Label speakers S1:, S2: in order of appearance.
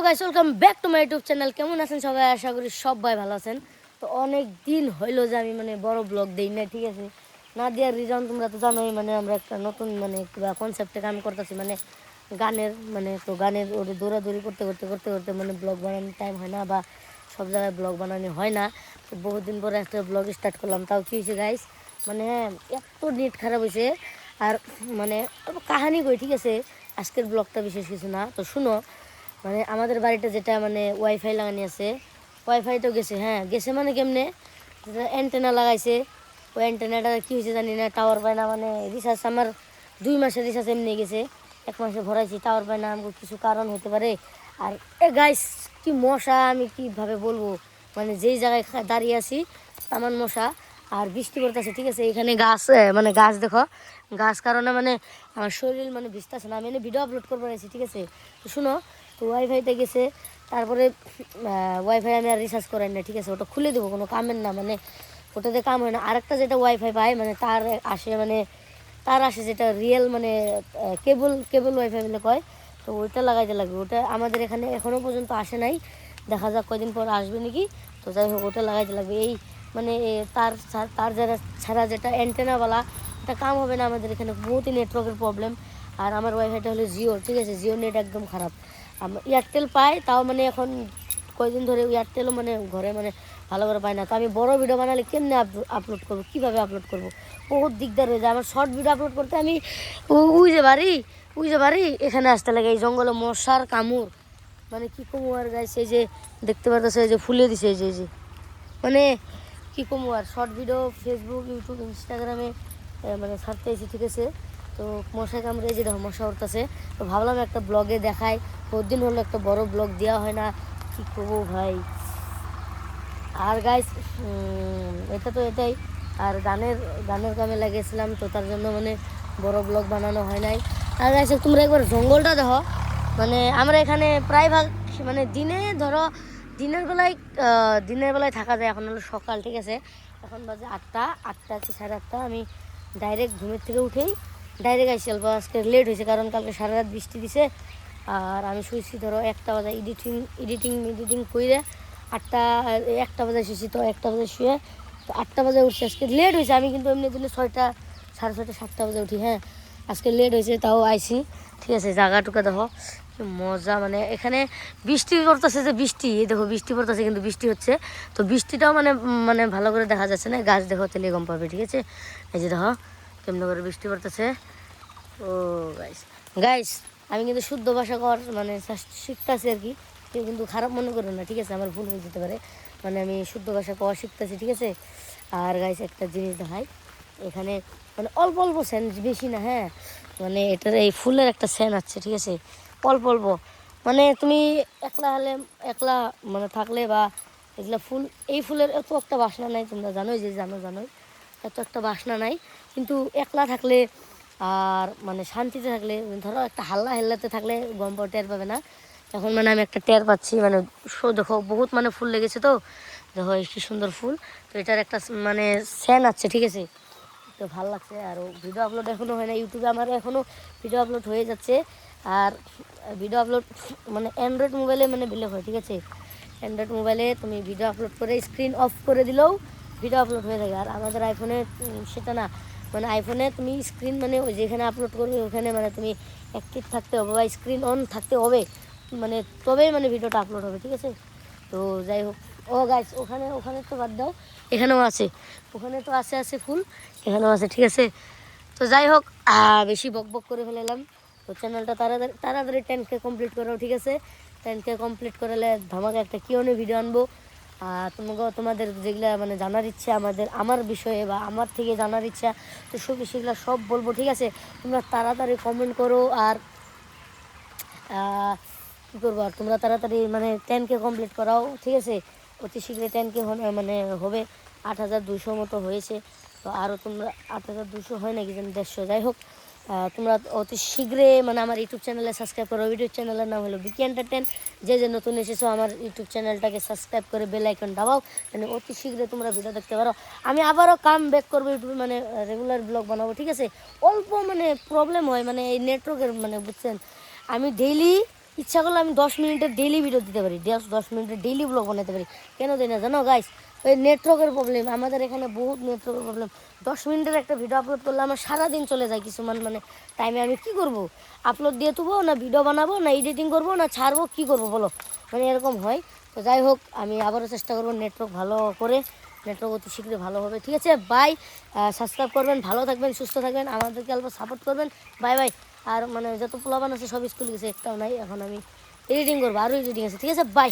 S1: Guys welcome back to my YouTube channel. কেমন আছেন সবাই? আশা করি সবাই ভালো আছেন। তো অনেক দিন হইলো যে আমি বড় ব্লগ দেই না, ঠিক আছে। না দেওয়ার রিজন তোমরা তো জানোই, আমরা একটা নতুন কনসেপ্টে কাম করতেছি, গানের তো গানের ওরে দৌড়াদৌড়ি করতে করতে করতে করতে ব্লগ বানানোর টাইম হয় না, বা সব জায়গায় ব্লগ বানানো হয় না। তো বহুদিন পরে একটা ব্লগ স্টার্ট করলাম। তাও কী হয়েছে গাইস, হ্যাঁ, এত নেট খারাপ হয়েছে। আর কাহানি কই, ঠিক আছে, আজকের ব্লগটা বিশেষ কিছু না। তো শুনো, আমাদের বাড়িতে যেটা ওয়াইফাই লাগানি আছে, ওয়াইফাই তো গেছে। হ্যাঁ গেছে, কেমনে, অ্যান্টেনা লাগাইছে। ওই অ্যান্টেনাটা কী হয়েছে জানি না, টাওয়ার পায় না। রিচার্জ আমার 2 মাসের রিচার্জ এমনি গেছে, 1 মাসে ভরাইছি, টাওয়ার পায় না। আমাকে কিছু কারণ হতে পারে। আর গাইস কি মশা, আমি কীভাবে বলবো, যেই জায়গায় দাঁড়িয়ে আছি তেমন মশা। আর বৃষ্টি পড়তেছে, ঠিক আছে। এখানে গাছ, গাছ দেখো, গাছ কারণে আমার শরীর ভিজতেছে না। আমি ভিডিও আপলোড করবো আছি, ঠিক আছে। তো শুনো, তো ওয়াইফাইতে গেছে। তারপরে ওয়াইফাই আমি আর রিচার্জ করাই না, ঠিক আছে। ওটা খুলে দেবো, কোনো কামের না, ওটাতে কাম হয় না। আরেকটা যেটা ওয়াইফাই পাই, তার আসে, তার আসে যেটা রিয়েল, কেবল কেবল ওয়াইফাই বলে কয়। তো ওইটা লাগাইতে লাগবে। ওটা আমাদের এখানে এখনও পর্যন্ত আসে নাই, দেখা যাক কয়দিন পর আসবে নাকি। তো যাই হোক, ওটা লাগাইতে লাগবে। এই তার তার যারা ছাড়া যেটা অ্যান্টেনাওয়ালা, এটা কাম হবে না আমাদের এখানে। বহুতই নেটওয়ার্কের প্রবলেম। আর আমার ওয়াইফাইটা হলো জিও, ঠিক আছে। জিও নেট একদম খারাপ। এয়ারটেল পাই, তাও এখন কয়েকদিন ধরে এয়ারটেলও ঘরে ভালো করে পায় না। তো আমি বড় ভিডিও বানালে কেমনে আপলোড করবো, কীভাবে আপলোড করবো, বহুত দিকদার হয়ে যায়। আমার শর্ট ভিডিও আপলোড করতে আমি ওই যে বাড়ি এখানে আসতে লাগে। এই জঙ্গলে মশার কামড়, কি কমু আর গাইছে। এই যে দেখতে পারতেছে, এই যে ফুলে দিছে, এই যে কি কমু আর। শর্ট ভিডিও ফেসবুক, ইউটিউব, ইনস্টাগ্রামে ছাড়তেছি, ঠিক আছে। তো মশা কামড়ে, এই যে দেখো মশা উঠতেছে। তো ভাবলাম একটা ব্লগে দেখাই, বহুত দিন হলো একটা বড় ব্লগ দেওয়া হয় না, কী করবো ভাই। আর গাইস এটা তো এটাই। আর গানের কামে লাগিয়েছিলাম, তো তার জন্য বড় ব্লগ বানানো হয় নাই। আর গাইস তোমরা একবার জঙ্গলটা দেখো। আমরা এখানে প্রায় ভাগ দিনে ধরো, দিনের বেলায় থাকা যায়। এখন হলো সকাল, ঠিক আছে। এখন বাজে 8টা কি 8:30। আমি ডাইরেক্ট ঘুমের থেকে উঠেই ডাইরেক্ট আইসি। অল্প আজকে লেট হয়েছে, কারণ কালকে সারা রাত বৃষ্টি দিছে। আর আমি শুয়েছি ধরো 1টা বাজে, এডিটিং করে 1টা বাজে শুয়েছি। তো 1টা বাজে শুয়ে তো 8টা বাজে উঠছি। আজকে লেট হয়েছে। আমি কিন্তু এমনি দিনে 6টা, 6:30, 7টা বাজে উঠি। হ্যাঁ আজকে লেট হয়েছে, তাও আইসি, ঠিক আছে। জায়গাটুকা দেখো কি মজা। এখানে বৃষ্টি পড়তেছে, যে বৃষ্টি, এই দেখো বৃষ্টি পড়তেছে, কিন্তু বৃষ্টি হচ্ছে। তো বৃষ্টিটাও ভালো করে দেখা যাচ্ছে না। গাছ দেখো, তেলে গম পাবে, ঠিক আছে। এই যে দেখো কেমন করে বৃষ্টি পড়তেছে। ও গাইস গাইস আমি কিন্তু শুদ্ধ ভাষা শিখতেছি আর কি। কেউ কিন্তু খারাপ মনে করো না, ঠিক আছে। আমার ভুল হয়ে যেতে পারে। আমি শুদ্ধ ভাষা কওয়া শিখতেছি, ঠিক আছে। আর গাইস একটা জিনিস দেখাই, এখানে অল্প অল্প সেন, বেশি না। হ্যাঁ এটার এই ফুলের একটা সেন আছে, ঠিক আছে। অল্প অল্প, তুমি একলা হলে, একলা থাকলে, বা এগুলা ফুল, এই ফুলের এত একটা বাসনা নাই। তোমরা জানোই, যে জানোই এত একটা বাসনা নাই। কিন্তু একলা থাকলে আর শান্তিতে থাকলে, ধরো একটা হাল্লা হেল্লাতে থাকলে গম পাও, টের পাবে না। এখন আমি একটা টের পাচ্ছি। দেখো বহুত ফুল লেগেছে। তো দেখো কি সুন্দর ফুল। তো এটার একটা সেন আছে, ঠিক আছে। তো ভালো লাগছে। আর ভিডিও আপলোড এখনও হয় না ইউটিউবে। আমার এখনও ভিডিও আপলোড হয়ে যাচ্ছে। আর ভিডিও আপলোড অ্যান্ড্রয়েড মোবাইলে বিলে হয়, ঠিক আছে। অ্যান্ড্রয়েড মোবাইলে তুমি ভিডিও আপলোড করে স্ক্রিন অফ করে দিলেও ভিডিও আপলোড হয়ে থাকে। আর আমাদের আইফোনে সেটা না। আইফোনে তুমি স্ক্রিন ওই যেখানে আপলোড করবে ওখানে তুমি অ্যাক্টিভ থাকতে হবে, বা স্ক্রিন অন থাকতে হবে, তবেই ভিডিওটা আপলোড হবে, ঠিক আছে। তো যাই হোক, ও গাইস ওখানে ওখানে তো বাদ দাও, এখানেও আছে। ওখানে তো আছে ফুল, এখানেও আছে, ঠিক আছে। তো যাই হোক, বেশি বক বক করে ফেলাম। তো চ্যানেলটা তাড়াতাড়ি তাড়াতাড়ি 10K কমপ্লিট করো, ঠিক আছে। 10K কমপ্লিট করলে ধামাকা একটা কিউএনএ ভিডিও আনবো। তোমাদের যেগুলা জানার ইচ্ছা আমার বিষয়ে, বা আমার থেকে জানার ইচ্ছা, তো সেগুলো সব বলবো, ঠিক আছে। তোমরা তাড়াতাড়ি কমেন্ট করো। আর কী করবো, আর তোমরা তাড়াতাড়ি 10K কমপ্লিট করাও, ঠিক আছে। অতি শীঘ্রই 10K হবে। 8,200 মতো হয়েছে। তো আরও তোমরা 8,200 হয় নাকি যেন 150, যাই হোক। তোমরা অতি শীঘ্রই আমার ইউটিউব চ্যানেলে সাবস্ক্রাইব করো। ইউটিউব চ্যানেলের নাম হলো বিকি এন্টারটেন। যে নতুন এসেছো, আমার ইউটিউব চ্যানেলটাকে সাবস্ক্রাইব করে বেল আইকন দাবাও, অতি শীঘ্রই তোমরা ভিডিও দেখতে পারো। আমি আবারও কাম ব্যাক করবো ইউটিউবে, রেগুলার ব্লগ বানাবো, ঠিক আছে। অল্প প্রবলেম হয়, এই নেটওয়ার্কের, বুঝছেন। আমি ডেইলি ইচ্ছা করলে আমি 10 মিনিটের ডেইলি ভিডিও দিতে পারি, 10 মিনিটের ডেইলি ব্লগ বানাতে পারি। কেন দিই না জানো গাইস? ওই নেটওয়ার্কের প্রবলেম, আমাদের এখানে বহুত নেটওয়ার্কের প্রবলেম। 10 মিনিটের একটা ভিডিও আপলোড করলে আমার সারাদিন চলে যায় কিছুমান মানে টাইমে। আমি কি করব, আপলোড দিয়ে দেবো না ভিডিও বানাবো না এডিটিং করবো না ছাড়বো, কি করব বলো, মানে এরকম হয়। তো যাই হোক, আমি আবারও চেষ্টা করবো নেটওয়ার্ক ভালো করে, নেটওয়ার্ক অতি শীঘ্রই ভালো হবে। ঠিক আছে, বাই। সাবস্ক্রাইব করবেন, ভালো থাকবেন, সুস্থ থাকবেন, আমাদেরকে অল্প সাপোর্ট করবেন। Bye bye. আর মানে যত পোলাবান আছে সব স্কুল গেছে, একটাও নাই। এখন আমি এডিটিং করবো, আরও এডিটিং আছে। ঠিক আছে, বাই।